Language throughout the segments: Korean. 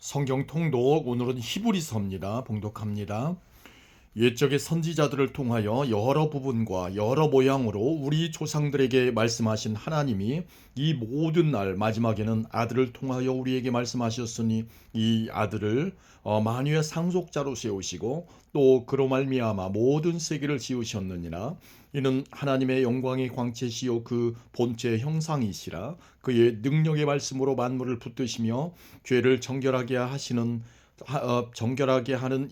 성경 통독 오늘은 히브리서입니다. 봉독합니다. 옛적의 선지자들을 통하여 여러 부분과 여러 모양으로 우리 조상들에게 말씀하신 하나님이 이 모든 날 마지막에는 아들을 통하여 우리에게 말씀하셨으니 이 아들을 만유의 상속자로 세우시고 또 그로 말미암아 모든 세계를 지으셨느니라. 이는 하나님의 영광의 광채시요 그 본체의 형상이시라. 그의 능력의 말씀으로 만물을 붙드시며 죄를 정결하게 하는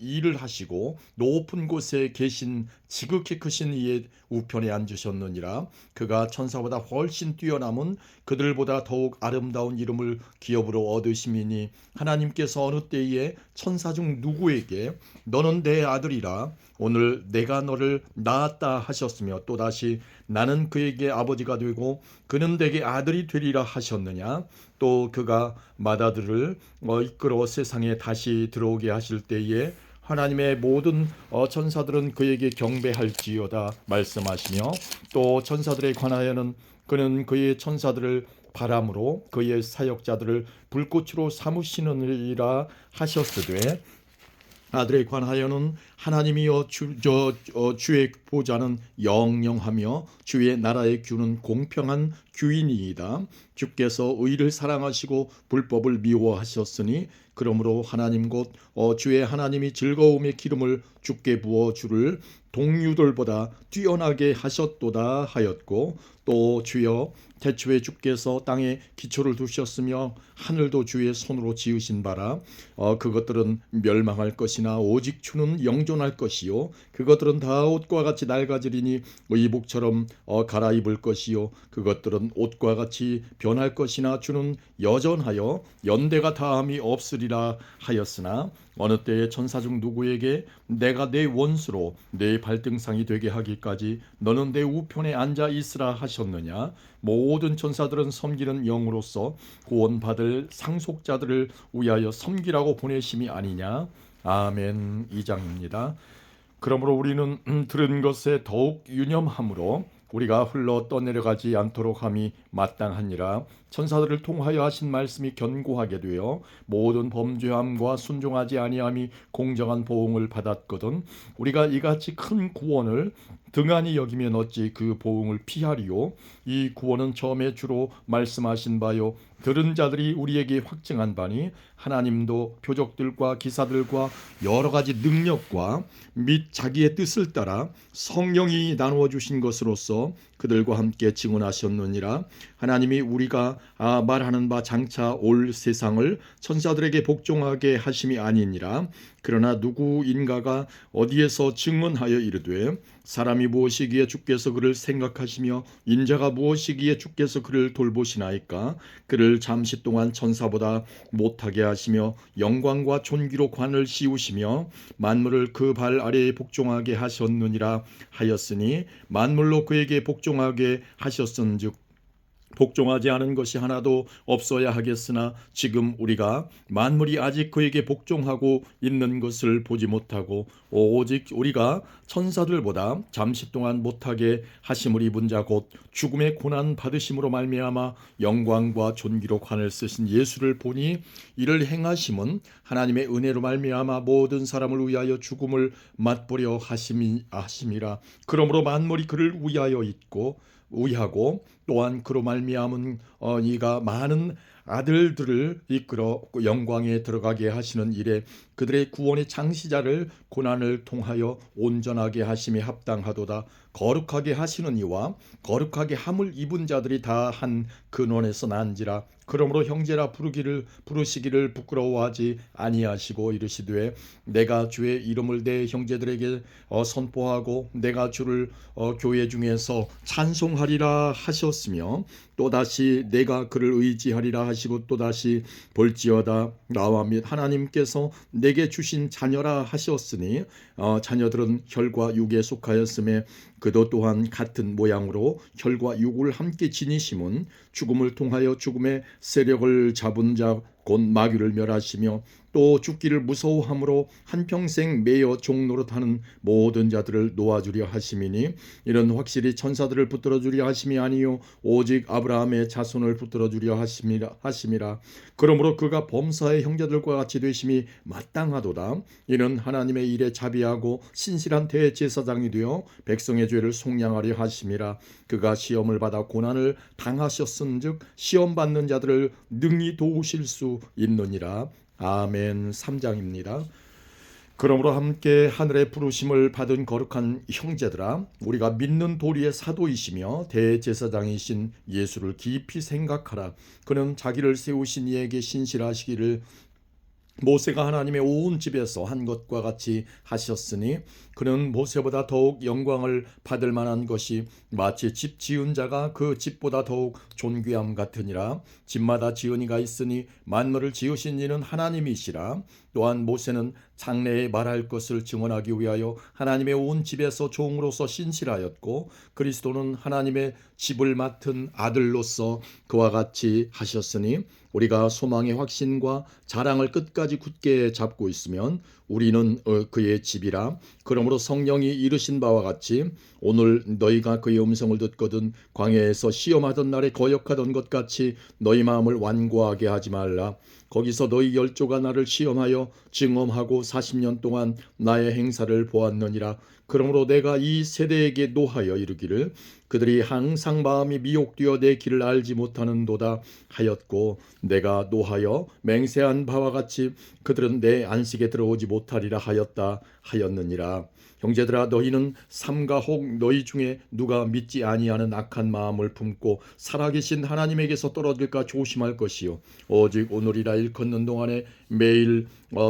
일을 하시고 높은 곳에 계신 지극히 크신 이의 우편에 앉으셨느니라. 그가 천사보다 훨씬 뛰어남은 그들보다 더욱 아름다운 이름을 기업으로 얻으심이니 하나님께서 어느 때에 천사 중 누구에게 너는 내 아들이라 오늘 내가 너를 낳았다 하셨으며 또다시 나는 그에게 아버지가 되고 그는 내게 아들이 되리라 하셨느냐. 또 그가 맏아들을 이끌어 세상에 다시 들어오게 하실 때에 하나님의 모든 천사들은 그에게 경배할지어다 말씀하시며 또 천사들에 관하여는 그는 그의 천사들을 바람으로 그의 사역자들을 불꽃으로 삼으시느니라 하셨으되 아들에 관하여는 하나님이여 주의 보좌는 영영하며 주의 나라의 규는 공평한 규이니이다. 주께서 의를 사랑하시고 불법을 미워하셨으니 그러므로 하나님 곧 주의 하나님이 즐거움의 기름을 주께 부어 주를 동류들보다 뛰어나게 하셨도다 하였고 또 주여 태초에 주께서 땅에 기초를 두셨으며 하늘도 주의 손으로 지으신 바라 그것들은 멸망할 것이나 오직 주는 영존할 것이요 그것들은 다 옷과 같이 낡아지리니 의복처럼 갈아입을 것이요 그것들은 옷과 같이 변할 것이나 주는 여전하여 연대가 다함이 없으리라 하였으나 어느 때에 천사 중 누구에게 내가 내 원수로 내 발등상이 되게 하기까지 너는 내 우편에 앉아 있으라 하셨느냐. 모든 천사들은 섬기는 영으로서 구원받을 상속자들을 위하여 섬기라고 보내심이 아니냐. 아멘. 2장입니다. 그러므로 우리는 들은 것에 더욱 유념함으로 우리가 흘러 떠내려가지 않도록 함이 마땅하니라. 천사들을 통하여 하신 말씀이 견고하게 되어 모든 범죄함과 순종하지 아니함이 공정한 보응을 받았거든 우리가 이같이 큰 구원을 등한히 여기면 어찌 그 보응을 피하리요. 이 구원은 처음에 주로 말씀하신 바요 들은 자들이 우리에게 확증한 바니 하나님도 표적들과 기사들과 여러 가지 능력과 및 자기의 뜻을 따라 성령이 나누어 주신 것으로서 그들과 함께 증언하셨느니라. 하나님이 우리가 말하는 바 장차 올 세상을 천사들에게 복종하게 하심이 아니니라. 그러나 누구인가가 어디에서 증언하여 이르되 사람이 무엇이기에 주께서 그를 생각하시며 인자가 무엇이기에 주께서 그를 돌보시나이까. 그를 잠시 동안 천사보다 못하게 하시며 영광과 존귀로 관을 씌우시며 만물을 그 발 아래에 복종하게 하셨느니라 하였으니 만물로 그에게 복종하게 하셨은즉 복종하지 않은 것이 하나도 없어야 하겠으나 지금 우리가 만물이 아직 그에게 복종하고 있는 것을 보지 못하고 오직 우리가 천사들보다 잠시 동안 못하게 하심을 입은 자 곧 죽음의 고난 받으심으로 말미암아 영광과 존귀로 관을 쓰신 예수를 보니 이를 행하심은 하나님의 은혜로 말미암아 모든 사람을 위하여 죽음을 맛보려 하심이라. 그러므로 만물이 그를 위하고 또한 그로 말미암은 이가 많은 아들들을 이끌어 영광에 들어가게 하시는 일에 그들의 구원의 창시자를 고난을 통하여 온전하게 하심이 합당하도다. 거룩하게 하시는 이와 거룩하게 함을 입은 자들이 다 한 근원에서 난지라. 그러므로 형제라 부르시기를 부끄러워하지 아니하시고 이르시되 내가 주의 이름을 내 형제들에게 선포하고 내가 주를 교회 중에서 찬송하리라 하셨으며 또다시 내가 그를 의지하리라 하시고 또다시 볼지어다 나와 및 하나님께서 내게 주신 자녀라 하셨으니 자녀들은 혈과 육에 속하였음에 그도 또한 같은 모양으로 혈과 육을 함께 지니심은 죽음을 통하여 죽음의 세력을 잡은 자 곧 마귀를 멸하시며 또 죽기를 무서워함으로 한평생 매여 종노릇하는 모든 자들을 놓아주려 하심이니 이는 확실히 천사들을 붙들어 주려 하심이 아니요 오직 아브라함의 자손을 붙들어 주려 하심이라. 그러므로 그가 범사의 형제들과 같이 되심이 마땅하도다. 이는 하나님의 일에 자비하고 신실한 대제사장이 되어 백성의 죄를 속량하려 하심이라. 그가 시험을 받아 고난을 당하셨은즉 시험 받는 자들을 능히 도우실 수 있느니라. 아멘. 3장입니다. 그러므로 함께 하늘의 부르심을 받은 거룩한 형제들아, 우리가 믿는 도리의 사도이시며 대제사장이신 예수를 깊이 생각하라. 그는 자기를 세우신 이에게 신실하시기를 모세가 하나님의 온 집에서 한 것과 같이 하셨으니 그는 모세보다 더욱 영광을 받을 만한 것이 마치 집 지은 자가 그 집보다 더욱 존귀함 같으니라. 집마다 지은이가 있으니 만물을 지으신 이는 하나님이시라. 또한 모세는 장래에 말할 것을 증언하기 위하여 하나님의 온 집에서 종으로서 신실하였고 그리스도는 하나님의 집을 맡은 아들로서 그와 같이 하셨으니 우리가 소망의 확신과 자랑을 끝까지 굳게 잡고 있으면 우리는 그의 집이라. 그러므로 성령이 이르신 바와 같이 오늘 너희가 그의 음성을 듣거든 광야에서 시험하던 날에 거역하던 것 같이 너희 마음을 완고하게 하지 말라. 거기서 너희 열조가 나를 시험하여 증언하고 40년 동안 나의 행사를 보았느니라. 그러므로 내가 이 세대에게 노하여 이르기를 그들이 항상 마음이 미혹되어 내 길을 알지 못하는도다 하였고 내가 노하여 맹세한 바와 같이 그들은 내 안식에 들어오지 못하리라 하였느니라. 형제들아, 너희는 삼가 혹 너희 중에 누가 믿지 아니하는 악한 마음을 품고 살아계신 하나님에게서 떨어질까 조심할 것이요 오직 오늘이라 일컫는 동안에 매일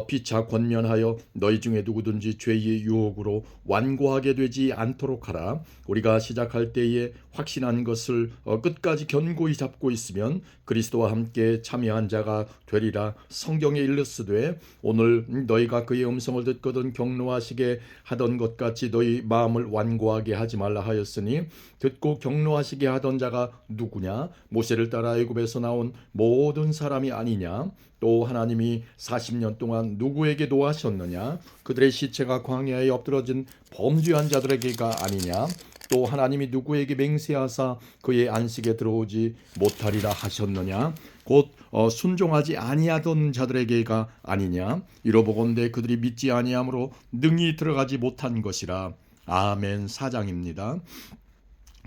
피차 권면하여 너희 중에 누구든지 죄의 유혹으로 완고하게 되지 않도록 하라. 우리가 시작할 때에 확신한 것을 끝까지 견고히 잡고 있으면 그리스도와 함께 참여한 자가 되리라. 성경에 일렀으되 오늘 너희가 그의 음성을 듣거든 경노하시게 하던 것 같이 너희 마음을 완고하게 하지 말라 하였으니 듣고 경노하시게 하던 자가 누구냐? 모세를 따라 애굽에서 나온 모든 사람이 아니냐? 또 하나님이 40년 동안 누구에게 노하셨느냐? 그들의 시체가 광야에 엎드러진 범죄한 자들에게가 아니냐? 또 하나님이 누구에게 맹세하사 그의 안식에 들어오지 못하리라 하셨느냐? 곧 순종하지 아니하던 자들에게가 아니냐? 이러보건대 그들이 믿지 아니함으로 능히 들어가지 못한 것이라. 아멘. 4장입니다.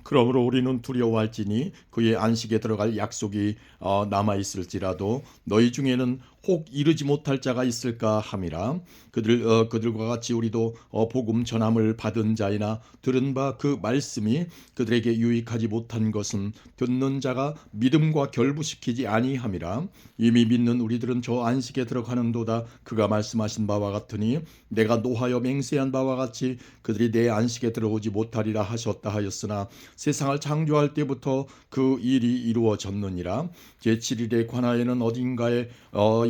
그러므로 우리는 두려워할지니 그의 안식에 들어갈 약속이 남아있을지라도 너희 중에는 혹 이르지 못할 자가 있을까 함이라. 그들과 같이 우리도 복음 전함을 받은 자이나 들은 바 그 말씀이 그들에게 유익하지 못한 것은 듣는 자가 믿음과 결부시키지 아니함이라. 이미 믿는 우리들은 저 안식에 들어가는도다. 그가 말씀하신 바와 같으니 내가 노하여 맹세한 바와 같이 그들이 내 안식에 들어오지 못하리라 하셨다 하였으나 세상을 창조할 때부터 그 일이 이루어졌느니라. 제7일의 관하에는 어딘가에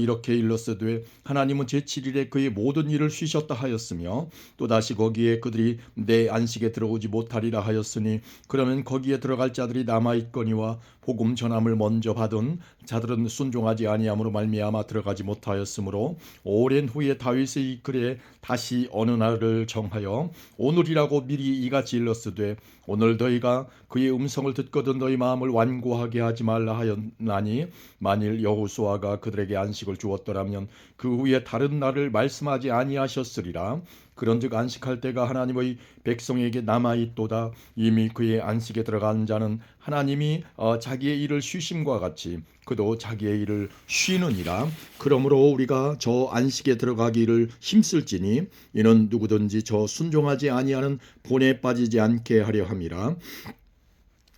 이렇게 일렀으되 하나님은 제7일에 그의 모든 일을 쉬셨다 하였으며 또다시 거기에 그들이 내 안식에 들어오지 못하리라 하였으니 그러면 거기에 들어갈 자들이 남아있거니와 복음 전함을 먼저 받은 자들은 순종하지 아니함으로 말미암아 들어가지 못하였으므로 오랜 후에 다윗의 글에 다시 어느 날을 정하여 오늘이라고 미리 이같이 일렀으되 오늘 너희가 그의 음성을 듣거든 너희 마음을 완고하게 하지 말라 하였나니 만일 여호수아가 그들에게 안식을 주었더라면 그 후에 다른 날을 말씀하지 아니하셨으리라. 그런즉 안식할 때가 하나님의 백성에게 남아있도다. 이미 그의 안식에 들어간 자는 하나님이 자기의 일을 쉬심과 같이 그도 자기의 일을 쉬느니라. 그러므로 우리가 저 안식에 들어가기를 힘쓸지니 이는 누구든지 저 순종하지 아니하는 본에 빠지지 않게 하려 함이라.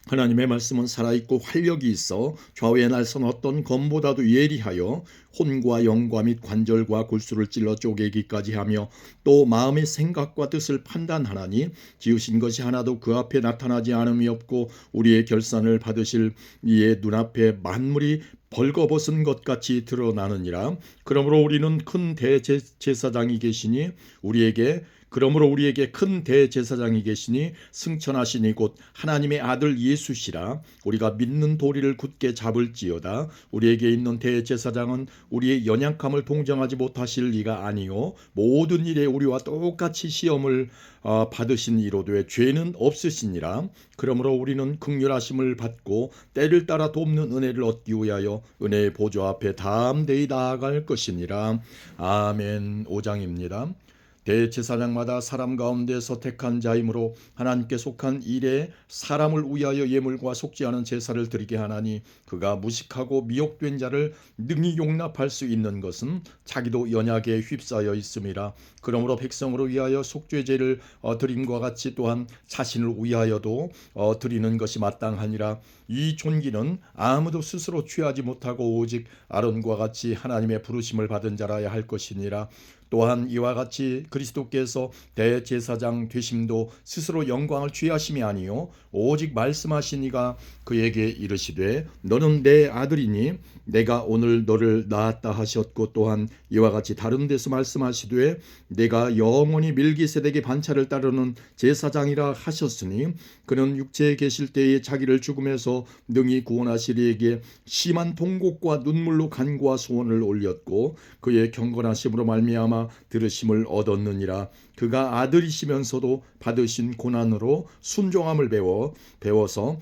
하나님의 말씀은 살아있고 활력이 있어 좌우의 날선 어떤 검보다도 예리하여 혼과 영과 및 관절과 골수를 찔러 쪼개기까지 하며 또 마음의 생각과 뜻을 판단하나니 지으신 것이 하나도 그 앞에 나타나지 않음이 없고 우리의 결산을 받으실 이의 눈앞에 만물이 벌거벗은 것 같이 드러나느니라. 그러므로 우리는 큰 대제사장이 계시니 우리에게 그러므로 우리에게 큰 대제사장이 계시니 승천하시니 곧 하나님의 아들 예수시라. 우리가 믿는 도리를 굳게 잡을지어다. 우리에게 있는 대제사장은 우리의 연약함을 동정하지 못하실 이가 아니요 모든 일에 우리와 똑같이 시험을 받으신 이로되 죄는 없으시니라. 그러므로 우리는 긍휼하심을 받고 때를 따라 돕는 은혜를 얻기 위하여 은혜의 보좌 앞에 담대히 나아갈 것이니라. 아멘. 5장입니다. 대제사장마다 사람 가운데서 택한 자이므로 하나님께 속한 일에 사람을 위하여 예물과 속지 않은 제사를 드리게 하나니 그가 무식하고 미혹된 자를 능히 용납할 수 있는 것은 자기도 연약에 휩싸여 있음이라. 그러므로 백성으로 위하여 속죄제를 드림과 같이 또한 자신을 위하여도 드리는 것이 마땅하니라. 이 존귀는 아무도 스스로 취하지 못하고 오직 아론과 같이 하나님의 부르심을 받은 자라야 할 것이니라. 또한 이와 같이 그리스도께서 대제사장 되심도 스스로 영광을 취하심이 아니요 오직 말씀하신 이가 그에게 이르시되 너는 내 아들이니 내가 오늘 너를 낳았다 하셨고 또한 이와 같이 다른 데서 말씀하시되 내가 영원히 멜기세덱의 반차를 따르는 제사장이라 하셨으니 그는 육체에 계실 때에 자기를 죽음에서 능히 구원하실 이에게 심한 통곡과 눈물로 간구와 소원을 올렸고 그의 경건하심으로 말미암아 들으심을 얻었느니라. 그가 아들이시면서도 받으신 고난으로 순종함을 배워서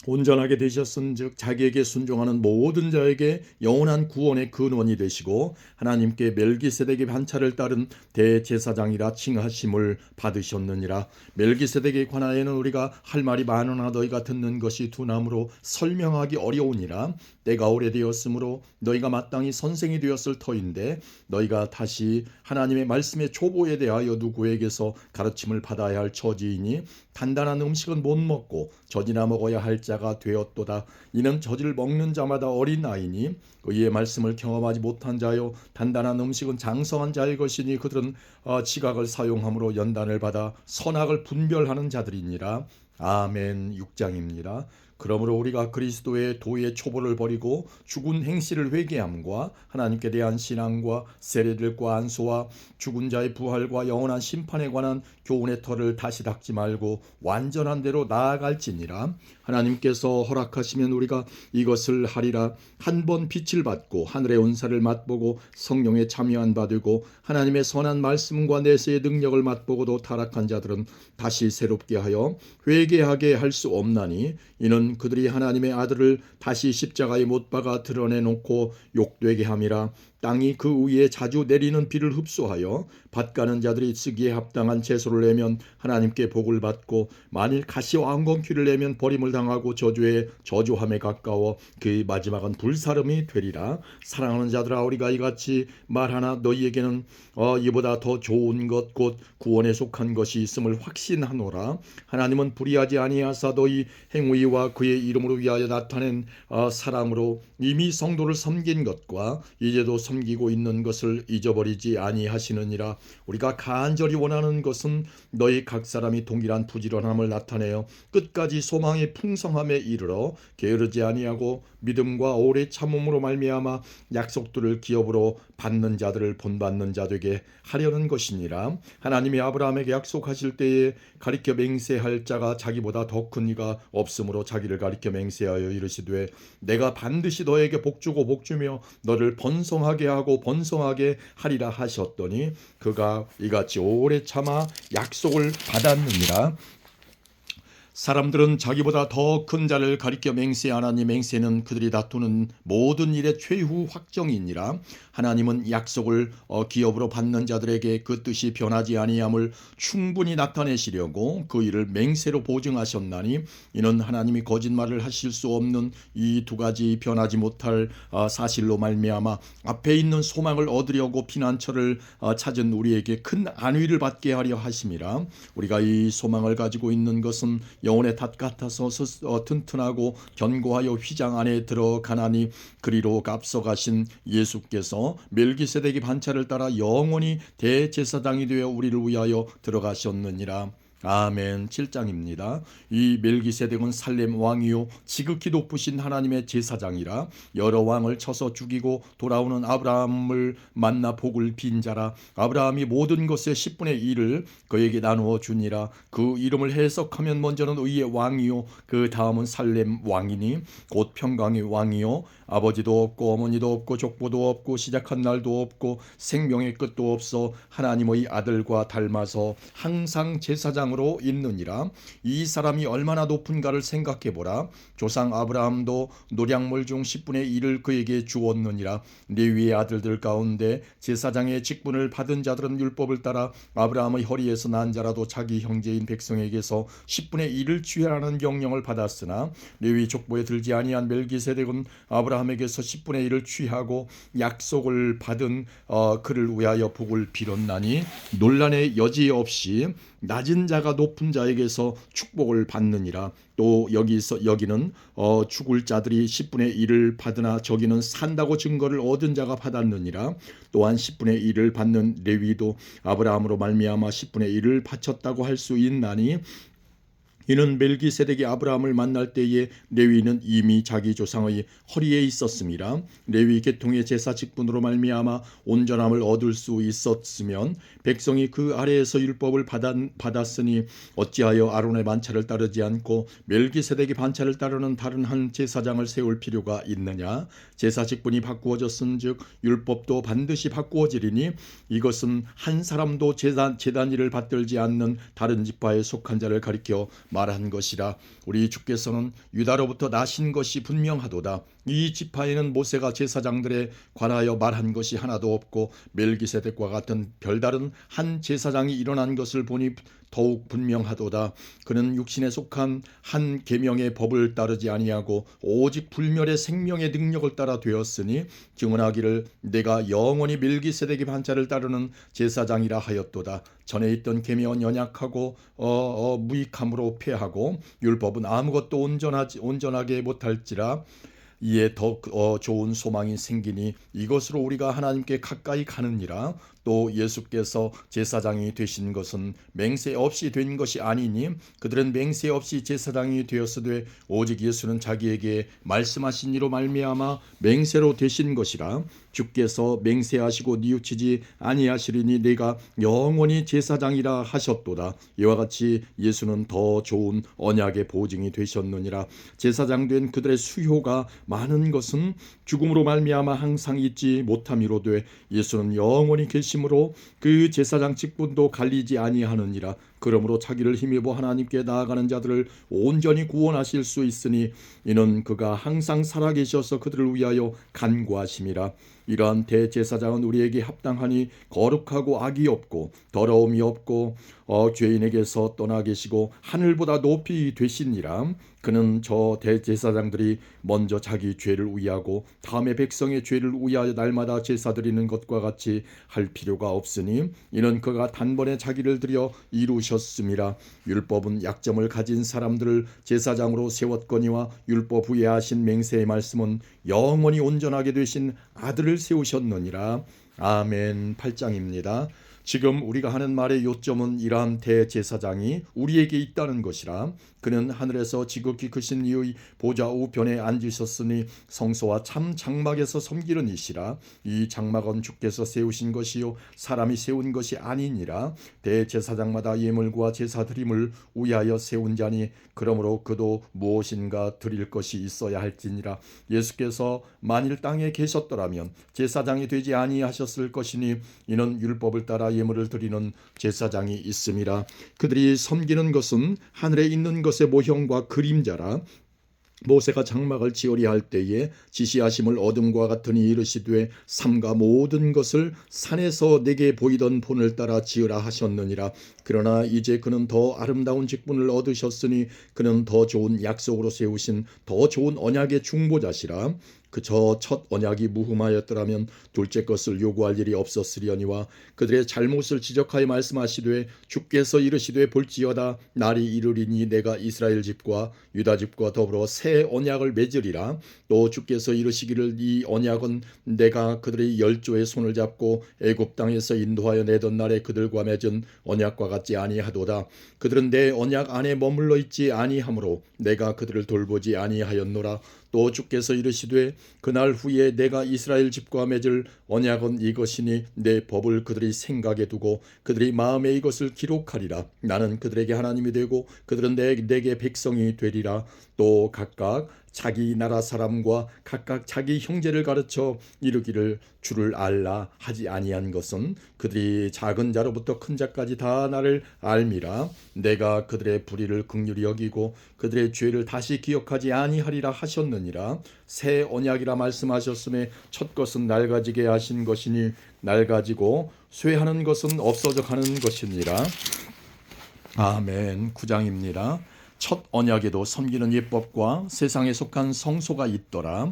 온전하게 되셨은즉 자기에게 순종하는 모든 자에게 영원한 구원의 근원이 되시고 하나님께 멜기세덱의 반차를 따른 대제사장이라 칭하심을 받으셨느니라. 멜기세덱에 관하여는 우리가 할 말이 많으나 너희가 듣는 것이 둔함으로 설명하기 어려우니라. 때가 오래되었으므로 너희가 마땅히 선생이 되었을 터인데 너희가 다시 하나님의 말씀의 초보에 대하여 누구에게서 가르침을 받아야 할 처지이니 단단한 음식은 못 먹고 젖이나 먹어야 할 자가 되었도다. 이는 젖을 먹는 자마다 어린아이니 의의 말씀을 경험하지 못한 자요 단단한 음식은 장성한 자의 것이니 그들은 지각을 사용함으로 연단을 받아 선악을 분별하는 자들이니라. 아멘. 6장입니다. 그러므로 우리가 그리스도의 도의 초보를 버리고 죽은 행실을 회개함과 하나님께 대한 신앙과 세례들과 안수와 죽은 자의 부활과 영원한 심판에 관한 교훈의 털을 다시 닦지 말고 완전한 대로 나아갈지니라. 하나님께서 허락하시면 우리가 이것을 하리라. 한 번 빛을 받고 하늘의 은사를 맛보고 성령에 참여한 바 되고 하나님의 선한 말씀과 내세의 능력을 맛보고도 타락한 자들은 다시 새롭게 하여 회개하게 할 수 없나니 이는 그들이 하나님의 아들을 다시 십자가에 못 박아 드러내놓고 욕되게 함이라. 땅이 그 위에 자주 내리는 비를 흡수하여 밭가는 자들이 쓰기에 합당한 채소를 내면 하나님께 복을 받고 만일 가시와 엉겅퀴를 내면 버림을 당하고 저주에 저주함에 가까워 그의 마지막은 불사름이 되리라. 사랑하는 자들아 우리가 이같이 말하나 너희에게는 이보다 더 좋은 것 곧 구원에 속한 것이 있음을 확신하노라. 하나님은 불의하지 아니하사 너희 행위와 그의 이름으로 위하여 나타낸 사랑으로 이미 성도를 섬긴 것과 이제도 섬기고 있는 것을 잊어버리지 아니하시느니라. 우리가 간절히 원하는 것은 너희 각 사람이 동일한 부지런함을 나타내어 끝까지 소망의 풍성함에 이르러 게으르지 아니하고 믿음과 오래 참음으로 말미암아 약속들을 기업으로 받는 자들을 본받는 자 되게 하려는 것이니라. 하나님이 아브라함에게 약속하실 때에 가리켜 맹세할 자가 자기보다 더 큰 이가 없으므로 자기를 가리켜 맹세하여 이르시되 내가 반드시 너에게 복주고 복주며 너를 번성하게 하고 번성하게 하리라 하셨더니 그가 이같이 오래 참아 약속을 받았느니라. 사람들은 자기보다 더 큰 자를 가리켜 맹세하나니 맹세는 그들이 다투는 모든 일의 최후 확정이니라. 하나님은 약속을 기업으로 받는 자들에게 그 뜻이 변하지 아니함을 충분히 나타내시려고 그 일을 맹세로 보증하셨나니 이는 하나님이 거짓말을 하실 수 없는 이 두 가지 변하지 못할 사실로 말미암아 앞에 있는 소망을 얻으려고 피난처를 찾은 우리에게 큰 안위를 받게 하려 하심이라. 우리가 이 소망을 가지고 있는 것은 영혼의 닷 같아서 튼튼하고 견고하여 휘장 안에 들어가나니 그리로 앞서가신 예수께서 멜기세덱의 반차를 따라 영원히 대제사장이 되어 우리를 위하여 들어가셨느니라. 아멘. 7장입니다. 이 멜기세덱은 살렘 왕이요 지극히 높으신 하나님의 제사장이라 여러 왕을 쳐서 죽이고 돌아오는 아브라함을 만나 복을 빈 자라. 아브라함이 모든 것의 10분의 1을 그에게 나누어 주니라. 그 이름을 해석하면 먼저는 의의 왕이요 그 다음은 살렘 왕이니 곧 평강의 왕이요 아버지도 없고 어머니도 없고 족보도 없고 시작한 날도 없고 생명의 끝도 없어 하나님의 아들과 닮아서 항상 제사장으로 있느니라. 이 사람이 얼마나 높은가를 생각해보라. 조상 아브라함도 노량물 중 10분의 1을 그에게 주었느니라. 레위의 아들들 가운데 제사장의 직분을 받은 자들은 율법을 따라 아브라함의 허리에서 난 자라도 자기 형제인 백성에게서 10분의 1을 취하라는 명령을 받았으나 레위 족보에 들지 아니한 멜기세덱은 아브라함에게서 10분의 1을 취하고 약속을 받은 그를 위하여 복을 빌었나니 논란의 여지 없이 낮은 자가 높은 자에게서 축복을 받느니라. 또 여기는 죽을 자들이 10분의 1을 받으나 저기는 산다고 증거를 얻은 자가 받았느니라. 또한 10분의 1을 받는 레위도 아브라함으로 말미암아 10분의 1을 바쳤다고 할 수 있나니 이는 멜기세덱이 아브라함을 만날 때에 레위는 이미 자기 조상의 허리에 있었음이라. 레위 계통의 제사 직분으로 말미암아 온전함을 얻을 수 있었으면 백성이 그 아래에서 율법을 받았으니 어찌하여 아론의 반차를 따르지 않고 멜기세덱의 반차를 따르는 다른 한 제사장을 세울 필요가 있느냐. 제사 직분이 바꾸어졌은즉 율법도 반드시 바꾸어지리니 이것은 한 사람도 제단 일을 받들지 않는 다른 지파에 속한 자를 가리켜 말한 것이라. 우리 주께서는 유다로부터 나신 것이 분명하도다. 이 지파에는 모세가 제사장들에 관하여 말한 것이 하나도 없고 멜기세덱과 같은 별다른 한 제사장이 일어난 것을 보니 더욱 분명하도다. 그는 육신에 속한 한 계명의 법을 따르지 아니하고 오직 불멸의 생명의 능력을 따라 되었으니 증언하기를 내가 영원히 멜기세덱의 반차를 따르는 제사장이라 하였도다. 전에 있던 계명은 연약하고 무익함으로 패하고 율법은 아무것도 온전하게 못할지라. 이에 더 좋은 소망이 생기니 이것으로 우리가 하나님께 가까이 가느니라. 또 예수께서 제사장이 되신 것은 맹세 없이 된 것이 아니니 그들은 맹세 없이 제사장이 되었으되 오직 예수는 자기에게 말씀하신 이로 말미암아 맹세로 되신 것이라. 주께서 맹세하시고 뉘우치지 아니하시리니 내가 영원히 제사장이라 하셨도다. 이와 같이 예수는 더 좋은 언약의 보증이 되셨느니라. 제사장 된 그들의 수효가 많은 것은 죽음으로 말미암아 항상 잊지 못함이로되 예수는 영원히 계심으로 그 제사장 직분도 갈리지 아니하느니라. 그러므로 자기를 힘입어 하나님께 나아가는 자들을 온전히 구원하실 수 있으니 이는 그가 항상 살아계셔서 그들을 위하여 간구하심이라. 이러한 대제사장은 우리에게 합당하니 거룩하고 악이 없고 더러움이 없고 죄인에게서 떠나 계시고 하늘보다 높이 되시니라. 그는 저 대제사장들이 먼저 자기 죄를 위하고 다음에 백성의 죄를 위하여 날마다 제사 드리는 것과 같이 할 필요가 없으니 이는 그가 단번에 자기를 들여 이루셨음이라. 율법은 약점을 가진 사람들을 제사장으로 세웠거니와 율법 후에 하신 맹세의 말씀은 영원히 온전하게 되신 아들을 세우셨느니라. 아멘. 8장입니다. 지금 우리가 하는 말의 요점은 이러한 대제사장이 우리에게 있다는 것이라. 그는 하늘에서 지극히 크신 이의 보좌 우편에 앉으셨으니 성소와 참 장막에서 섬기는 이시라. 이 장막은 주께서 세우신 것이요 사람이 세운 것이 아니니라. 대제사장마다 예물과 제사 드림을 위하여 세운 자니 그러므로 그도 무엇인가 드릴 것이 있어야 할지니라. 예수께서 만일 땅에 계셨더라면 제사장이 되지 아니하셨을 것이니 이는 율법을 따라 예물을 드리는 제사장이 있음이라. 그들이 섬기는 것은 하늘에 있는 것의 모형과 그림자라. 모세가 장막을 지으려 할 때에 지시하심을 얻음과 같으니 이르시되 삼가 모든 것을 산에서 내게 보이던 본을 따라 지으라 하셨느니라. 그러나 이제 그는 더 아름다운 직분을 얻으셨으니 그는 더 좋은 약속으로 세우신 더 좋은 언약의 중보자시라. 그저 첫 언약이 무흠하였더라면 둘째 것을 요구할 일이 없었으려니와 그들의 잘못을 지적하여 말씀하시되 주께서 이르시되 볼지어다 날이 이르리니 내가 이스라엘 집과 유다 집과 더불어 새 언약을 맺으리라. 또 주께서 이르시기를 이 언약은 내가 그들의 열조의 손을 잡고 애굽 땅에서 인도하여 내던 날에 그들과 맺은 언약과 같지 아니하도다. 그들은 내 언약 안에 머물러 있지 아니하므로 내가 그들을 돌보지 아니하였노라. 또 주께서 이르시되 그날 후에 내가 이스라엘 집과 맺을 언약은 이것이니 내 법을 그들이 생각에 두고 그들이 마음에 이것을 기록하리라. 나는 그들에게 하나님이 되고 그들은 내게 백성이 되리라. 또 각각 자기 나라 사람과 각각 자기 형제를 가르쳐 이르기를 주를 알라 하지 아니한 것은 그들이 작은 자로부터 큰 자까지 다 나를 알미라. 내가 그들의 불의를 긍휼히 여기고 그들의 죄를 다시 기억하지 아니하리라 하셨느니라. 새 언약이라 말씀하셨음에 첫 것은 낡아지게 하신 것이니 낡아지고 쇠하는 것은 없어져 가는 것이니라. 아멘. 9장입니다. 첫 언약에도 섬기는 예법과 세상에 속한 성소가 있더라.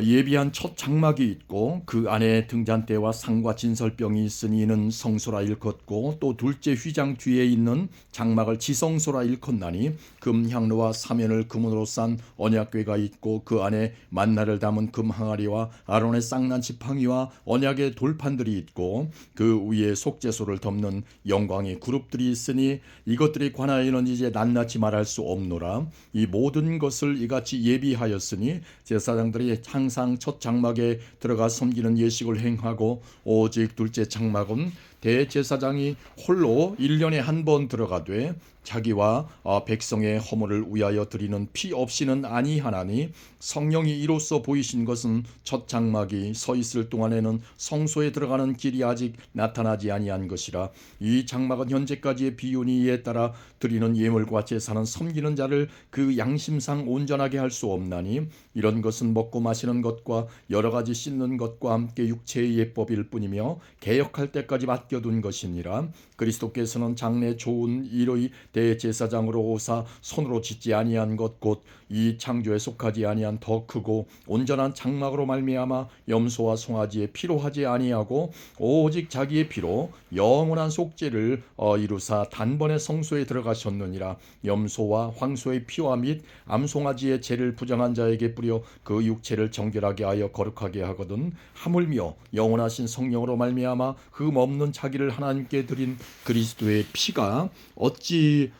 예비한 첫 장막이 있고 그 안에 등잔대와 상과 진설병이 있으니 이는 성소라 일컫고 또 둘째 휘장 뒤에 있는 장막을 지성소라 일컫나니 금향로와 사면을 금으로 싼 언약궤가 있고 그 안에 만나를 담은 금 항아리와 아론의 쌍난 지팡이와 언약의 돌판들이 있고 그 위에 속죄소를 덮는 영광의 그룹들이 있으니 이것들이 관하여는 이제 낱낱이 말할 수 없노라. 이 모든 것을 이같이 예비하였으니 제사장들이 항상 첫 장막에 들어가 섬기는 예식을 행하고 오직 둘째 장막은 대제사장이 홀로 1년에 한 번 들어가되 자기와 백성의 허물을 위하여 드리는 피 없이는 아니하나니 성령이 이로써 보이신 것은 첫 장막이 서 있을 동안에는 성소에 들어가는 길이 아직 나타나지 아니한 것이라. 이 장막은 현재까지의 비윤이 이에 따라 드리는 예물과 제사는 섬기는 자를 그 양심상 온전하게 할 수 없나니 이런 것은 먹고 마시는 것과 여러 가지 씻는 것과 함께 육체의 예법일 뿐이며 개혁할 때까지 맡겨둔 것이니라. 그리스도께서는 장래 좋은 일의 대제사장으로 오사 손으로 짓지 아니한 것 곧 이 창조에 속하지 아니한 더 크고 온전한 장막으로 말미암아 염소와 송아지의 피로 하지 아니하고 오직 자기의 피로 영원한 속죄를 이루사 단번에 성소에 들어가셨느니라. 염소와 황소의 피와 및 암송아지의 죄를 부정한 자에게 뿌려 그 육체를 정결하게 하여 거룩하게 하거든 하물며 영원하신 성령으로 말미암아 흠 없는 자기를 하나님께 드린 그리스도의 피가 어찌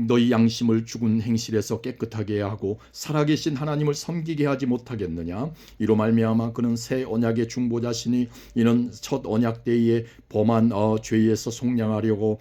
너희 양심을 죽은 행실에서 깨끗하게 하고 살아계신 하나님을 섬기게 하지 못하겠느냐. 이로 말미암아 그는 새 언약의 중보자시니 이는 첫 언약 때에 범한 죄에서 속량하려고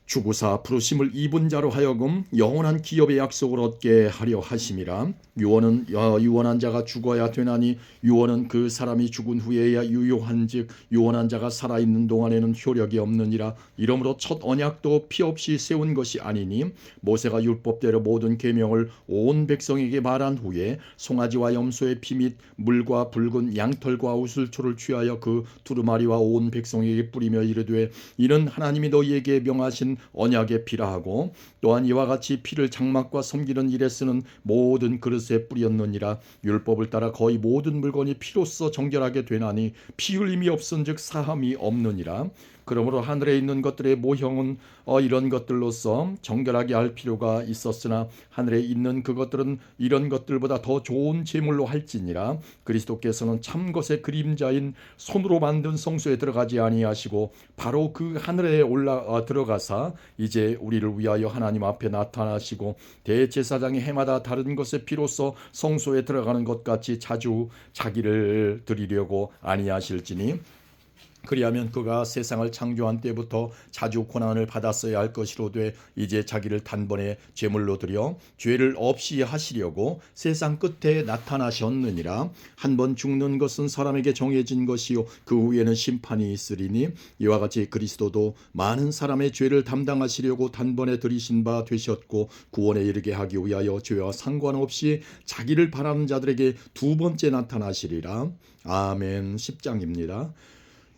주구사 부르심을 입은 자로 하여금 영원한 기업의 약속을 얻게 하려 하심이라. 유언한 자가 죽어야 되나니 유언은 그 사람이 죽은 후에야 유효한즉 유언한 자가 살아있는 동안에는 효력이 없느니라. 이러므로 첫 언약도 피 없이 세운 것이 아니니 모세가 율법대로 모든 계명을 온 백성에게 말한 후에 송아지와 염소의 피 및 물과 붉은 양털과 우슬초를 취하여 그 두루마리와 온 백성에게 뿌리며 이르되 이는 하나님이 너희에게 명하신 언약의 피라 하고 또한 이와 같이 피를 장막과 섬기는 일에 쓰는 모든 그릇에 뿌렸느니라. 율법을 따라 거의 모든 물건이 피로써 정결하게 되나니 피 흘림이 없은즉 사함이 없느니라. 그러므로 하늘에 있는 것들의 모형은 이런 것들로서 정결하게 할 필요가 있었으나 하늘에 있는 그것들은 이런 것들보다 더 좋은 제물로 할지니라. 그리스도께서는 참 것의 그림자인 손으로 만든 성소에 들어가지 아니하시고 바로 그 하늘에 들어가사 이제 우리를 위하여 하나님 앞에 나타나시고 대제사장이 해마다 다른 것의 피로써 성소에 들어가는 것 같이 자주 자기를 드리려고 아니하실지니 그리하면 그가 세상을 창조한 때부터 자주 고난을 받았어야 할 것이로되 이제 자기를 단번에 제물로 드려 죄를 없이 하시려고 세상 끝에 나타나셨느니라. 한번 죽는 것은 사람에게 정해진 것이요 그 후에는 심판이 있으리니 이와 같이 그리스도도 많은 사람의 죄를 담당하시려고 단번에 들이신 바 되셨고 구원에 이르게 하기 위하여 죄와 상관없이 자기를 바라는 자들에게 두 번째 나타나시리라. 아멘. 10장입니다.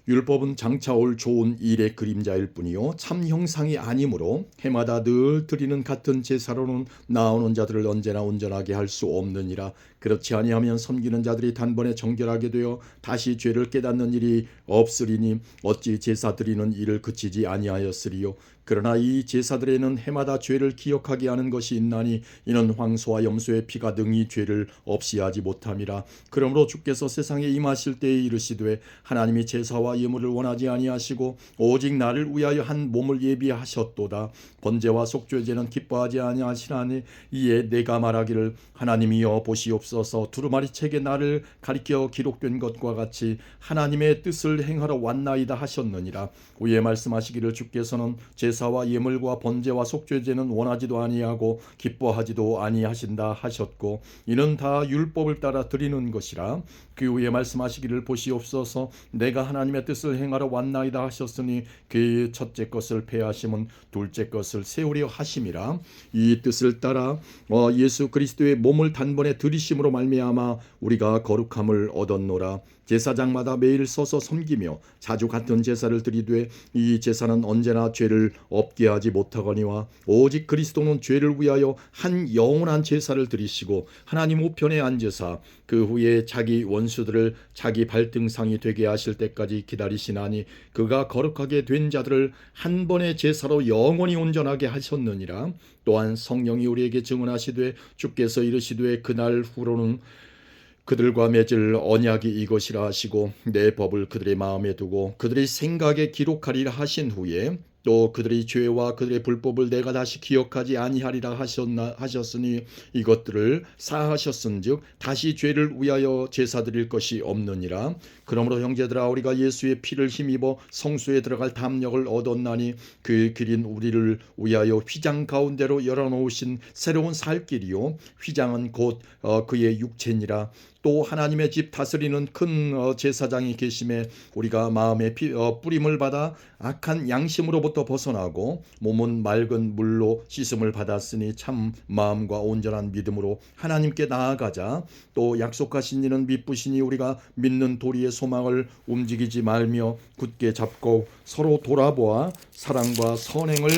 율법은 장차 올 좋은 일의 그림자일 뿐이요 참 형상이 아니므로 해마다 늘 드리는 같은 제사로는 나오는 자들을 언제나 온전하게 할 수 없느니라. 그렇지 아니하면 섬기는 자들이 단번에 정결하게 되어 다시 죄를 깨닫는 일이 없으리니 어찌 제사 드리는 일을 그치지 아니하였으리요. 그러나 이 제사들에는 해마다 죄를 기억하게 하는 것이 있나니 이는 황소와 염소의 피가 능히 죄를 없이 하지 못함이라. 그러므로 주께서 세상에 임하실 때에 이르시되 하나님이 제사와 예물을 원하지 아니하시고 오직 나를 위하여 한 몸을 예비하셨도다. 번제와 속죄제는 기뻐하지 아니하시나니 이에 내가 말하기를 하나님이여 보시옵소서 두루마리 책에 나를 가리켜 기록된 것과 같이 하나님의 뜻을 행하러 왔나이다 하셨느니라. 위에 말씀하시기를 주께서는 제사와 예물과 번제와 속죄제는 원하지도 아니하고 기뻐하지도 아니하신다 하셨고 이는 다 율법을 따라 드리는 것이라. 그 후에 말씀하시기를 보시옵소서 내가 하나님의 뜻을 행하러 왔나이다 하셨으니 그 첫째 것을 폐하심은 둘째 것을 세우려 하심이라. 이 뜻을 따라 예수 그리스도의 몸을 단번에 들이심으로 말미암아 우리가 거룩함을 얻었노라. 제사장마다 매일 서서 섬기며 자주 같은 제사를 드리되 이 제사는 언제나 죄를 없게 하지 못하거니와 오직 그리스도는 죄를 위하여 한 영원한 제사를 드리시고 하나님 우편에 앉으사 그 후에 자기 원수들을 자기 발등상이 되게 하실 때까지 기다리시나니 그가 거룩하게 된 자들을 한 번의 제사로 영원히 온전하게 하셨느니라. 또한 성령이 우리에게 증언하시되 주께서 이르시되 그날 후로는 그들과 맺을 언약이 이것이라 하시고 내 법을 그들의 마음에 두고 그들의 생각에 기록하리라 하신 후에 또 그들의 죄와 그들의 불법을 내가 다시 기억하지 아니하리라 하셨으니 이것들을 사하셨은즉 다시 죄를 위하여 제사 드릴 것이 없느니라. 그러므로 형제들아 우리가 예수의 피를 힘입어 성소에 들어갈 담력을 얻었나니 그 길인 우리를 위하여 휘장 가운데로 열어놓으신 새로운 살 길이요 휘장은 곧 그의 육체니라. 또 하나님의 집 다스리는 큰 제사장이 계심에 우리가 마음의 뿌림을 받아 악한 양심으로부터 벗어나고 몸은 맑은 물로 씻음을 받았으니 참 마음과 온전한 믿음으로 하나님께 나아가자. 또 약속하신 이는 미쁘시니 우리가 믿는 도리의 소망을 움직이지 말며 굳게 잡고 서로 돌아보아 사랑과 선행을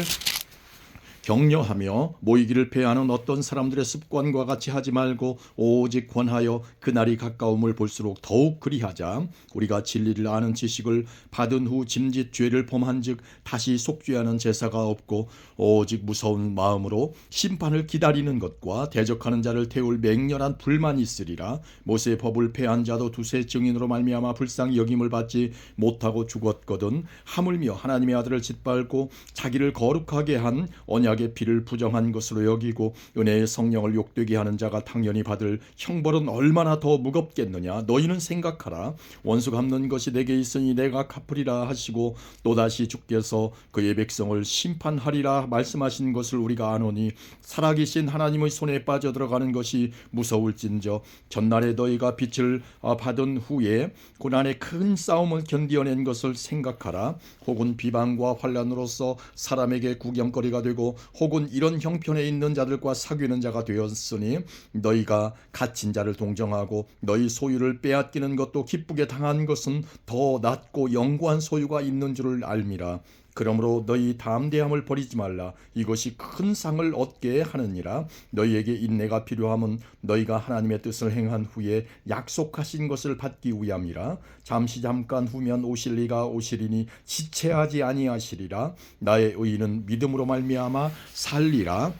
격려하며 모이기를 패하는 어떤 사람들의 습관과 같이 하지 말고 오직 권하여 그날이 가까움을 볼수록 더욱 그리하자. 우리가 진리를 아는 지식을 받은 후 짐짓 죄를 범한즉 다시 속죄하는 제사가 없고 오직 무서운 마음으로 심판을 기다리는 것과 대적하는 자를 태울 맹렬한 불만이 있으리라. 모세의 법을 폐한 자도 두세 증인으로 말미암아 불쌍히 여김을 받지 못하고 죽었거든 하물며 하나님의 아들을 짓밟고 자기를 거룩하게 한 언약의 피를 부정한 것으로 여기고 은혜의 성령을 욕되게 하는 자가 당연히 받을 형벌은 얼마나 더 무겁겠느냐. 너희는 생각하라. 원수 갚는 것이 내게 있으니 내가 갚으리라 하시고 또다시 주께서 그의 백성을 심판하리라 말씀하신 것을 우리가 아노니 살아계신 하나님의 손에 빠져들어가는 것이 무서울진저 전날에 너희가 빛을 받은 후에 고난의 큰 싸움을 견디어낸 것을 생각하라. 혹은 비방과 환난으로서 사람에게 구경거리가 되고 혹은 이런 형편에 있는 자들과 사귀는 자가 되었으니 너희가 갇힌 자를 동정하고 너희 소유를 빼앗기는 것도 기쁘게 당한 것은 더 낫고 영구한 소유가 있는 줄을 알미라. 그러므로 너희 담대함을 버리지 말라. 이것이 큰 상을 얻게 하느니라. 너희에게 인내가 필요함은 너희가 하나님의 뜻을 행한 후에 약속하신 것을 받기 위함이라. 잠깐 후면 오실 이가 오시리니 지체하지 아니하시리라. 나의 의인은 믿음으로 말미암아 살리라.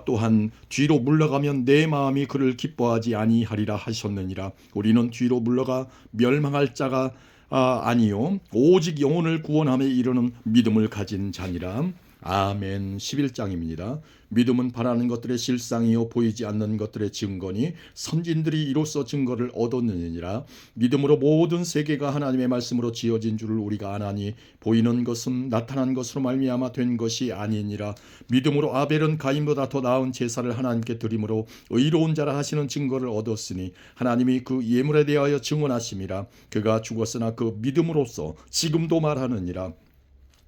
또한 뒤로 물러가면 내 마음이 그를 기뻐하지 아니하리라 하셨느니라. 우리는 뒤로 물러가 멸망할 자가 아니요 오직 영혼을 구원함에 이르는 믿음을 가진 자니라. 아멘. 11장입니다. 믿음은 바라는 것들의 실상이요 보이지 않는 것들의 증거니 선진들이 이로써 증거를 얻었느니라. 믿음으로 모든 세계가 하나님의 말씀으로 지어진 줄을 우리가 아나니 보이는 것은 나타난 것으로 말미암아 된 것이 아니니라. 믿음으로 아벨은 가인보다 더 나은 제사를 하나님께 드림으로 의로운 자라 하시는 증거를 얻었으니 하나님이 그 예물에 대하여 증언하심이라. 그가 죽었으나 그 믿음으로써 지금도 말하느니라.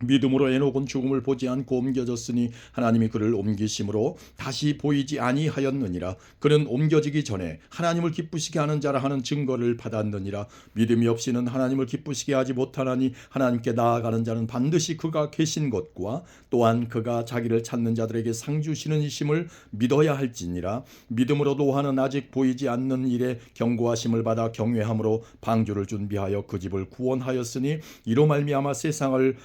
믿음으로 에녹은 죽음을 보지 않고 옮겨졌으니 하나님이 그를 옮기심으로 다시 보이지 아니하였느니라. 그는 옮겨지기 전에 하나님을 기쁘시게 하는 자라 하는 증거를 받았느니라. 믿음이 없이는 하나님을 기쁘시게 하지 못하나니 하나님께 나아가는 자는 반드시 그가 계신 것과 또한 그가 자기를 찾는 자들에게 상 주시는 이심을 믿어야 할지니라. 믿음으로 노아는 아직 보이지 않는 일에 경고하심을 받아 경외함으로 방주를 준비하여 그 집을 구원하였으니 이로 말미암아 세상을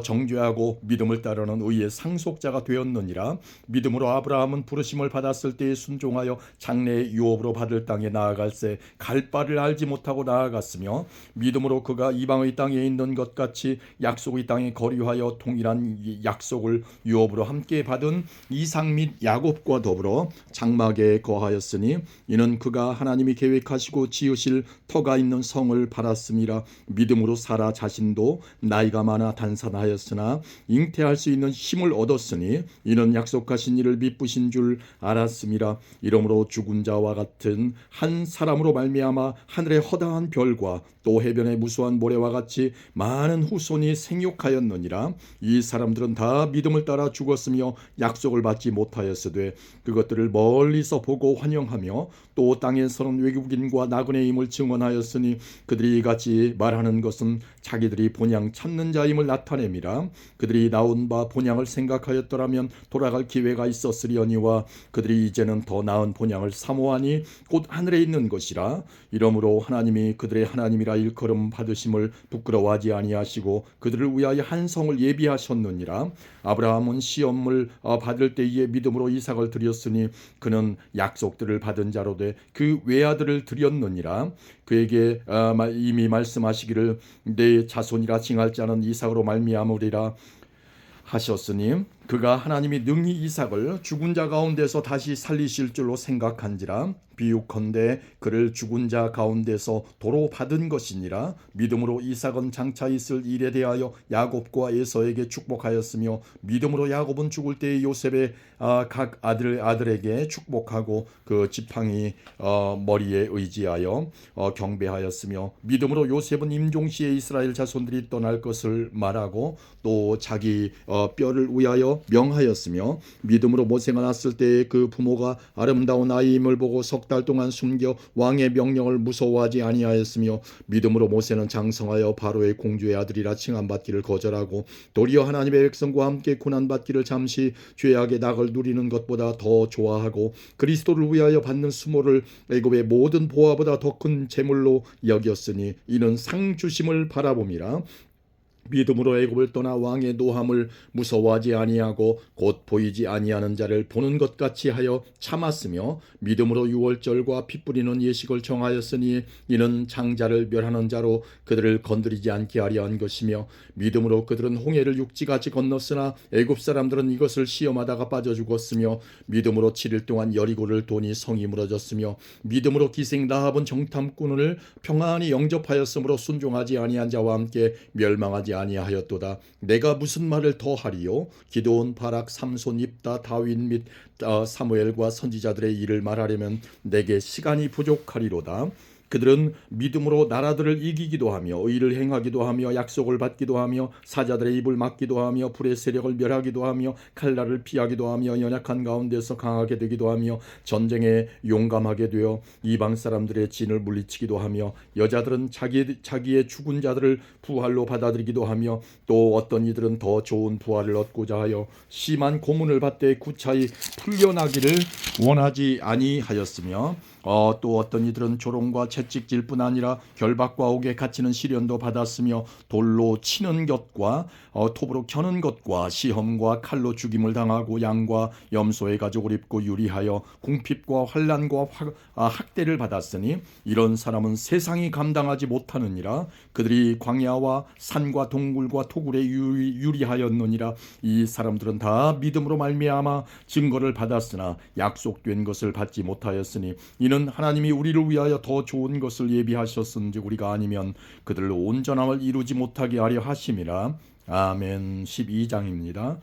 정죄하고 믿음을 따르는 의의 상속자가 되었느니라. 믿음으로 아브라함은 부르심을 받았을 때에 순종하여 장래의 유업으로 받을 땅에 나아갈새 갈 바를 알지 못하고 나아갔으며 믿음으로 그가 이방의 땅에 있는 것 같이 약속의 땅에 거류하여 동일한 약속을 유업으로 함께 받은 이삭 및 야곱과 더불어 장막에 거하였으니 이는 그가 하나님이 계획하시고 지으실 터가 있는 성을 바랐음이라. 믿음으로 사라 자신도 나이가 많아 단산하였으나 잉태할 수 있는 힘을 얻었으니 이는 약속하신 이를 미쁘신 줄 알았음이라. 이러므로 죽은 자와 같은 한 사람으로 말미암아 하늘의 허다한 별과 또 해변의 무수한 모래와 같이 많은 후손이 생육하였느니라. 이 사람들은 다 믿음을 따라 죽었으며 약속을 받지 못하였으되 그것들을 멀리서 보고 환영하며 또 땅에서는 외국인과 나그네의 임을 증언하였으니 그들이 이같이 말하는 것은 자기들이 본향 찾는 자임을 나타냄이라. 그들이 나온 바 본향을 생각하였더라면 돌아갈 기회가 있었으려니와 그들이 이제는 더 나은 본향을 사모하니 곧 하늘에 있는 것이라. 이러므로 하나님이 그들의 하나님이라 일컬음 받으심을 부끄러워하지 아니하시고 그들을 위하여 한 성을 예비하셨느니라. 아브라함은 시험을 받을 때에 믿음으로 이삭을 드렸으니 그는 약속들을 받은 자로 돼 그 외아들을 드렸느니라. 그에게 이미 말씀하시기를 내 자손이라 칭할 자는 이삭으로 말미암으리라 하셨으니 그가 하나님이 능히 이삭을 죽은 자 가운데서 다시 살리실 줄로 생각한지라. 비유컨대 그를 죽은 자 가운데서 도로 받은 것이니라. 믿음으로 이삭은 장차 있을 일에 대하여 야곱과 에서에게 축복하였으며 믿음으로 야곱은 죽을 때에 요셉의 각 아들에게 축복하고 그 지팡이 머리에 의지하여 경배하였으며 믿음으로 요셉은 임종시에 이스라엘 자손들이 떠날 것을 말하고 또 자기 뼈를 위하여 명하였으며 믿음으로 모세가 났을 때에 그 부모가 아름다운 아이임을 보고 석 달 동안 숨겨 왕의 명령을 무서워하지 아니하였으며 믿음으로 모세는 장성하여 바로의 공주의 아들이라 칭함받기를 거절하고 도리어 하나님의 백성과 함께 고난받기를 잠시 죄악의 낙을 누리는 것보다 더 좋아하고 그리스도를 위하여 받는 수모를 애굽의 모든 보화보다 더 큰 재물로 여겼으니 이는 상 주심을 바라봄이라. 믿음으로 애굽을 떠나 왕의 노함을 무서워하지 아니하고 곧 보이지 아니하는 자를 보는 것 같이 하여 참았으며 믿음으로 유월절과 피 뿌리는 예식을 정하였으니 이는 장자를 멸하는 자로 그들을 건드리지 않게 하려 한 것이며 믿음으로 그들은 홍해를 육지같이 건넜으나 애굽 사람들은 이것을 시험하다가 빠져 죽었으며 믿음으로 7일 동안 여리고를 도니 성이 무너졌으며 믿음으로 기생 라합은 정탐꾼을 평안히 영접하였으므로 순종하지 아니한 자와 함께 멸망하지 아니하였도다. 내가 무슨 말을 더 하리요? 기드온, 바락, 삼손, 입다, 다윗 및 사무엘과 선지자들의 일을 말하려면 내게 시간이 부족하리로다. 그들은 믿음으로 나라들을 이기기도 하며 의를 행하기도 하며 약속을 받기도 하며 사자들의 입을 막기도 하며 불의 세력을 멸하기도 하며 칼날을 피하기도 하며 연약한 가운데서 강하게 되기도 하며 전쟁에 용감하게 되어 이방 사람들의 진을 물리치기도 하며 여자들은 자기의 죽은 자들을 부활로 받아들이기도 하며 또 어떤 이들은 더 좋은 부활을 얻고자 하여 심한 고문을 받되 구차히 풀려나기를 원하지 아니하였으며 또 어떤 이들은 조롱과 채찍질 뿐 아니라 결박과 옥에 갇히는 시련도 받았으며 돌로 치는 것과 톱으로 켜는 것과 시험과 칼로 죽임을 당하고 양과 염소의 가죽을 입고 유리하여 궁핍과 환난과 학대를 받았으니 이런 사람은 세상이 감당하지 못하느니라. 그들이 광야와 산과 동굴과 토굴에 유리하였느니라. 이 사람들은 다 믿음으로 말미암아 증거를 받았으나 약속된 것을 받지 못하였으니 이는 하나님이 우리를 위하여 더 좋은 것을 예비하셨은즉 우리가 아니면 그들로 온전함을 이루지 못하게 하려 하심이라. 아멘. 12장입니다.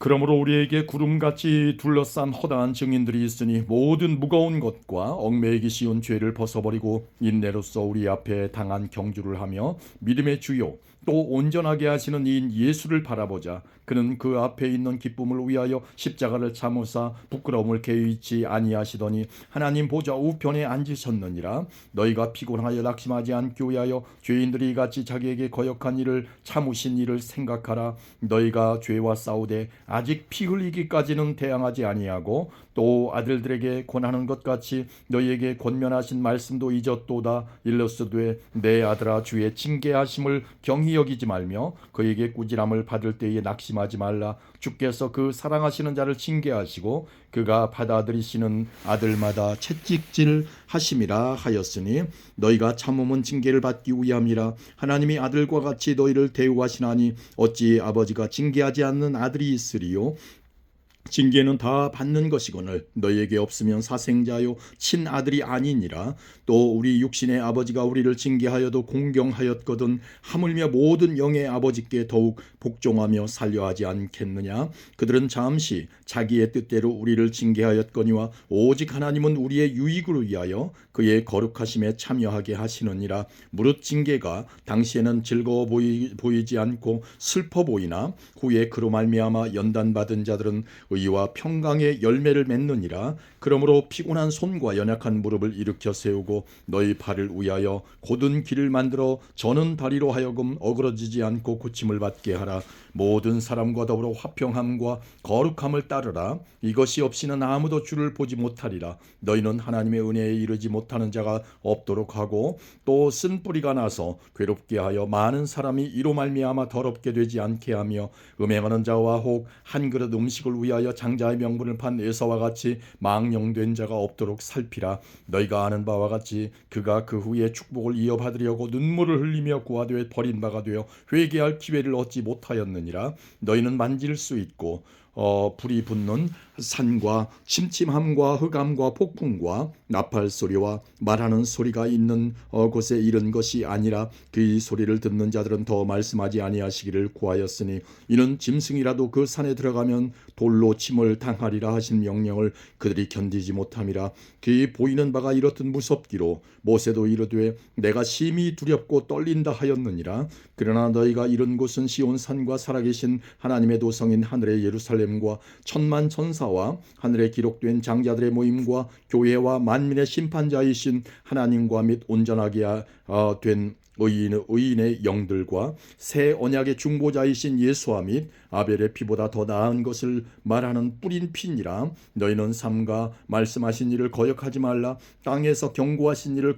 그러므로 우리에게 구름같이 둘러싼 허다한 증인들이 있으니 모든 무거운 것과 얽매이기 쉬운 죄를 벗어버리고 인내로써 우리 앞에 당한 경주를 하며 믿음의 주요 또 온전하게 하시는 이인 예수를 바라보자. 그는 그 앞에 있는 기쁨을 위하여 십자가를 참으사 부끄러움을 개의치 아니하시더니 하나님 보좌 우편에 앉으셨느니라. 너희가 피곤하여 낙심하지 않기 위하여 죄인들이 같이 자기에게 거역한 일을 참으신 일을 생각하라. 너희가 죄와 싸우되 아직 피 흘리기까지는 대항하지 아니하고 또 아들들에게 권하는 것 같이 너희에게 권면하신 말씀도 잊었도다. 일러스되 내 아들아 주의 징계하심을 경히 여기지 말며 그에게 꾸지람을 받을 때에 낙심하지 말라. 주께서 그 사랑하시는 자를 징계하시고 그가 받아들이시는 아들마다 채찍질 하심이라 하였으니 너희가 참음은 징계를 받기 위함이라. 하나님이 아들과 같이 너희를 대우하시나니 어찌 아버지가 징계하지 않는 아들이 있으리요. 징계는 다 받는 것이거늘 너희에게 없으면 사생자요 친아들이 아니니라. 또 우리 육신의 아버지가 우리를 징계하여도 공경하였거든 하물며 모든 영의 아버지께 더욱 복종하며 살려하지 않겠느냐. 그들은 잠시 자기의 뜻대로 우리를 징계하였거니와 오직 하나님은 우리의 유익을 위하여 그의 거룩하심에 참여하게 하시느니라. 무릇 징계가 당시에는 즐거워 보이지 않고 슬퍼 보이나 후에 그로 말미암아 연단받은 자들은 의와 평강의 열매를 맺느니라. 그러므로 피곤한 손과 연약한 무릎을 일으켜 세우고 너희 발을 위하여 곧은 길을 만들어 저는 다리로 하여금 어그러지지 않고 고침을 받게 하라. 모든 사람과 더불어 화평함과 거룩함을 따르라. 이것이 없이는 아무도 주를 보지 못하리라. 너희는 하나님의 은혜에 이르지 못하는 자가 없도록 하고 또 쓴 뿌리가 나서 괴롭게 하여 많은 사람이 이로 말미암아 더럽게 되지 않게 하며 음행하는 자와 혹 한 그릇 음식을 위하여 장자의 명분을 판 에서와 같이 망령된 자가 없도록 살피라. 너희가 아는 바와 같이 그가 그 후에 축복을 이어받으려고 눈물을 흘리며 구하되 버린 바가 되어 회개할 기회를 얻지 못하였느니라. 너희는 만질 수 있고 불이 붙는 산과 침침함과 흑암과 폭풍과 나팔 소리와 말하는 소리가 있는 곳에 이른 것이 아니라 그 소리를 듣는 자들은 더 말씀하지 아니하시기를 구하였으니 이는 짐승이라도 그 산에 들어가면 돌로 침을 당하리라 하신 명령을 그들이 견디지 못함이라. 그 보이는 바가 이렇듯 무섭기로 모세도 이르되 내가 심히 두렵고 떨린다 하였느니라. 그러나 너희가 이른 곳은 시온산과 살아계신 하나님의 도성인 하늘의 예루살렘과 천만 천사와 하늘에 기록된 장자들의 모임과 교회와 만민의 심판자이신 하나님과 및 온전하게 된 의인의 영들과 새 언약의 중보자이신 예수와 및 아벨의 피보다 더 나은 것을 말하는 뿌린 피니라. 너희는 삼가 말씀하신 일을 거역하지 말라. 땅에서 경고하신 일을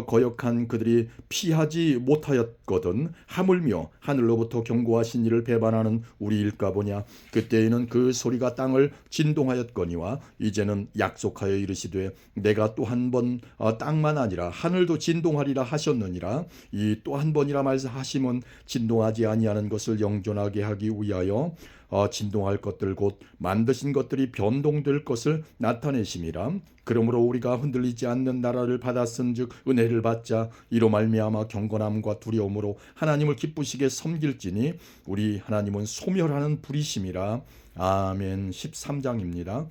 거역한 그들이 피하지 못하였거든 하물며 하늘로부터 경고하신 일을 배반하는 우리일까 보냐. 그때에는 그 소리가 땅을 진동하였거니와 이제는 약속하여 이르시되 내가 또 한 번 땅만 아니라 하늘도 진동하리라 하셨느니라. 이 또 한 번이라 말씀하심은 진동하지 아니하는 것을 영존하게 하기 위하여 진동할 것들 곧 만드신 것들이 변동될 것을 나타내심이라. 그러므로 우리가 흔들리지 않는 나라를 받았은즉 은혜를 받자. 이로 말미암아 경건함과 두려움으로 하나님을 기쁘시게 섬길지니 우리 하나님은 소멸하는 불이심이라. 아멘. 13장입니다.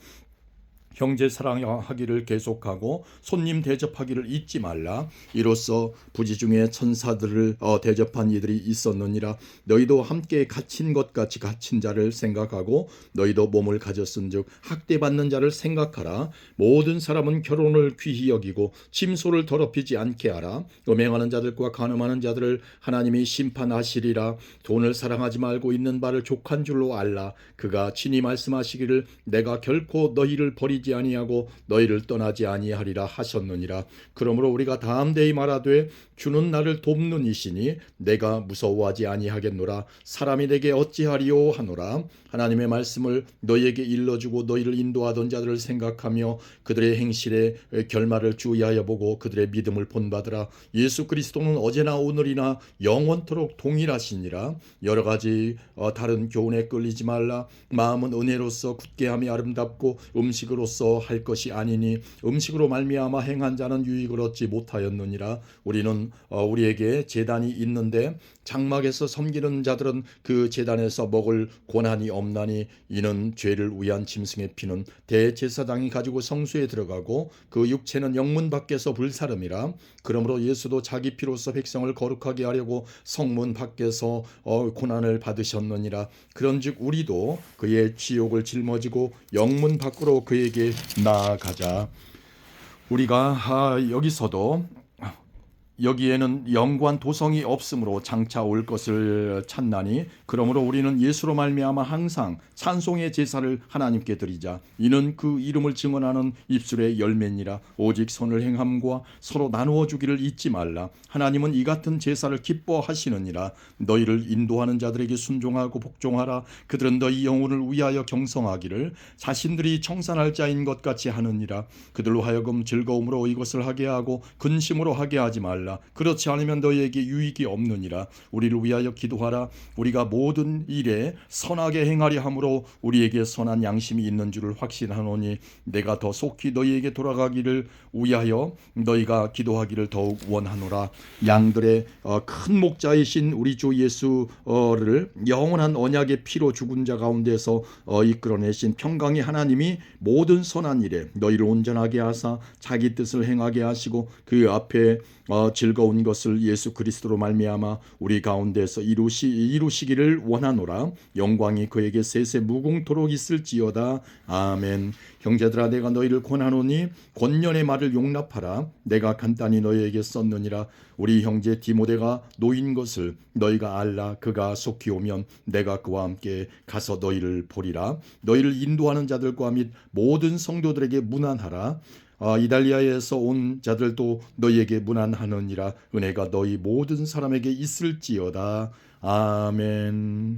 형제 사랑하기를 계속하고 손님 대접하기를 잊지 말라. 이로써 부지 중에 천사들을 대접한 이들이 있었느니라. 너희도 함께 갇힌 것 같이 갇힌 자를 생각하고 너희도 몸을 가졌은즉 학대받는 자를 생각하라. 모든 사람은 결혼을 귀히 여기고 침소를 더럽히지 않게 하라. 음행하는 자들과 간음하는 자들을 하나님이 심판하시리라. 돈을 사랑하지 말고 있는 바를 족한 줄로 알라. 그가 친히 말씀하시기를 내가 결코 너희를 버리지 아니하고 너희를 떠나지 아니하리라 하셨느니라. 그러므로 우리가 담대히 말하되 주는 나를 돕는 이시니 내가 무서워하지 아니하겠노라. 사람이 내게 어찌하리요 하노라. 하나님의 말씀을 너희에게 일러주고 너희를 인도하던 자들을 생각하며 그들의 행실의 결말을 주의하여 보고 그들의 믿음을 본받으라. 예수 그리스도는 어제나 오늘이나 영원토록 동일하시니라. 여러 가지 다른 교훈에 끌리지 말라. 마음은 은혜로서 굳게함이 아름답고 음식으로서 할 것이 아니니 음식으로 말미암아 행한 자는 유익을 얻지 못하였느니라. 우리는 우리는 우리에게 제단이 있는데 장막에서 섬기는 자들은 그 제단에서 먹을 권한이 없나니 이는 죄를 위한 짐승의 피는 대제사장이 가지고 성소에 들어가고 그 육체는 영문 밖에서 불사름이라. 그러므로 예수도 자기 피로서 백성을 거룩하게 하려고 성문 밖에서 고난을 받으셨느니라. 그런즉 우리도 그의 지욕을 짊어지고 영문 밖으로 그에게 나아가자. 우리가 여기서도 여기에는 영관 도성이 없으므로 장차 올 것을 찾나니 그러므로 우리는 예수로 말미암아 항상 찬송의 제사를 하나님께 드리자. 이는 그 이름을 증언하는 입술의 열매니라. 오직 선을 행함과 서로 나누어 주기를 잊지 말라. 하나님은 이 같은 제사를 기뻐하시느니라. 너희를 인도하는 자들에게 순종하고 복종하라. 그들은 너희 영혼을 위하여 경성하기를 자신들이 청산할 자인 것 같이 하느니라. 그들로 하여금 즐거움으로 이것을 하게 하고 근심으로 하게 하지 말라. 그렇지 않으면 너희에게 유익이 없느니라. 우리를 위하여 기도하라. 우리가 모든 일에 선하게 행하려 함으로 우리에게 선한 양심이 있는 줄을 확신하노니 내가 더 속히 너희에게 돌아가기를 위하여 너희가 기도하기를 더욱 원하노라. 양들의 큰 목자이신 우리 주 예수를 영원한 언약의 피로 죽은 자 가운데서 이끌어내신 평강의 하나님이 모든 선한 일에 너희를 온전하게 하사 자기 뜻을 행하게 하시고 그 앞에 즐거운 것을 예수 그리스도로 말미암아 우리 가운데서 이루시기를 원하노라. 영광이 그에게 세세 무궁토록 있을지어다. 아멘. 형제들아, 내가 너희를 권하노니 권면의 말을 용납하라. 내가 간단히 너희에게 썼느니라. 우리 형제 디모데가 노인 것을 너희가 알라. 그가 속히 오면 내가 그와 함께 가서 너희를 보리라. 너희를 인도하는 자들과 및 모든 성도들에게 문안하라. 이달리아에서 온 자들도 너희에게 문안하느니라. 은혜가 너희 모든 사람에게 있을지어다. 아멘.